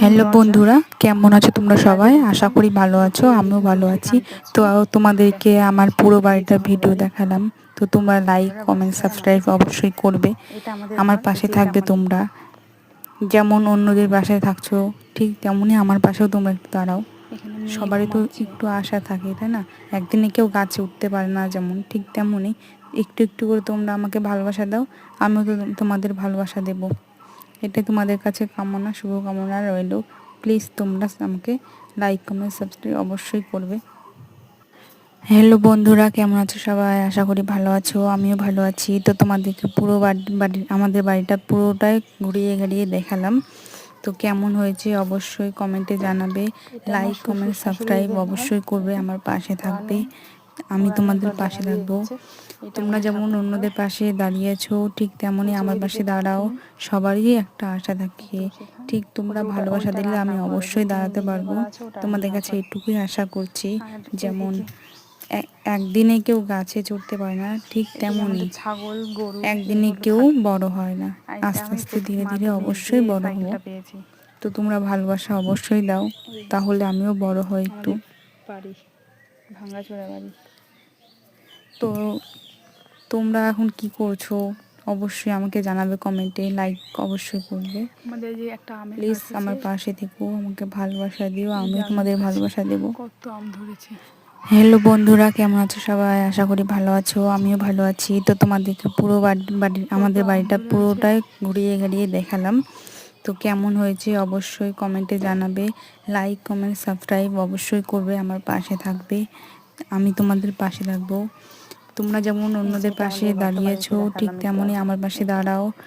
Hello বন্ধুরা, কেমন আছো তোমরা সবাই? আশা করি ভালো আছো, আমিও ভালো আছি। তো তোমাদেরকে আমার পুরো বাড়িটা ভিডিও দেখালাম। তো তোমরা লাইক, কমেন্ট, সাবস্ক্রাইব অবশ্যই করবে, আমার পাশে থাকবে তোমরা। যেমন অন্যদের বাসায় থাকছো ঠিক তেমনই আমার পাশেও তোমরা একটু দাঁড়াও। সবারই তো একটু আশা থাকে, তাই না? একদিনে কেউ গাছে উঠতে পারে না, যেমন ঠিক তেমনই একটু একটু করে তোমরা আমাকে ভালোবাসা দাও, আমিও তো তোমাদের ভালোবাসা দেবো। এটা তোমাদের কাছে কামনা, শুভকামনা রইল। প্লিজ তোমরা আমাকে লাইক, কমেন্ট, সাবস্ক্রাইব অবশ্যই করবে। হ্যালো বন্ধুরা, কেমন আছো সবাই? আশা করি ভালো আছো, আমিও ভালো আছি। তো তোমাদেরকে পুরো আমাদের বাড়িটা পুরোটাই ঘুরিয়ে ঘুরিয়ে দেখালাম। তো কেমন হয়েছে অবশ্যই কমেন্টে জানাবে। লাইক, কমেন্ট, সাবস্ক্রাইব অবশ্যই করবে, আমার পাশে থাকবে, আমি তোমাদের পাশে থাকবো। তোমরা যেমন অন্যদের পাশে দাঁড়িয়েছো ঠিক তেমনই আমার পাশে দাঁড়াও। সবারই একটা আশা থাকে, ঠিক তোমরা ভালোবাসা দিলে আমি অবশ্যই দাঁড়াতে পারবো। তোমাদের কাছে এটুকুই আশা করছি। যেমন একদিনে কেউ গাছে চড়তে পারে না, ঠিক তেমনই একদিনে কেউ বড় হয় না, আস্তে আস্তে ধীরে ধীরে অবশ্যই বড় হবো। তো তোমরা ভালোবাসা অবশ্যই দাও, তাহলে আমিও বড় হই একটু। ভাঙাচোরা বাড়ি। তো তোমরা এখন কি করছো অবশ্যই আমাকে জানাবে কমেন্টে, লাইক অবশ্যই করবে। প্লিজ আমার পাশে থেকো, আমাকে ভালোবাসা দিও, আমিও তোমাদের ভালোবাসা দেবো। কত আম ধরেছে। হ্যালো বন্ধুরা, কেমন আছো সবাই? আশা করি ভালো আছো, আমিও ভালো আছি। তো তোমাদেরকে পুরো আমাদের বাড়িটা পুরোটাই ঘুরিয়ে ঘুরিয়ে দেখালাম। তো কেমন হয়েছে অবশ্যই কমেন্টে জানাবে। লাইক, কমেন্ট, সাবস্ক্রাইব অবশ্যই করবে, আমার পাশে থাকবে, আমি তোমাদের পাশে থাকবো। তোমরা যেমন অন্যদের পাশে দাঁড়িয়েছো ঠিক তেমনই আমার পাশে দাঁড়াও।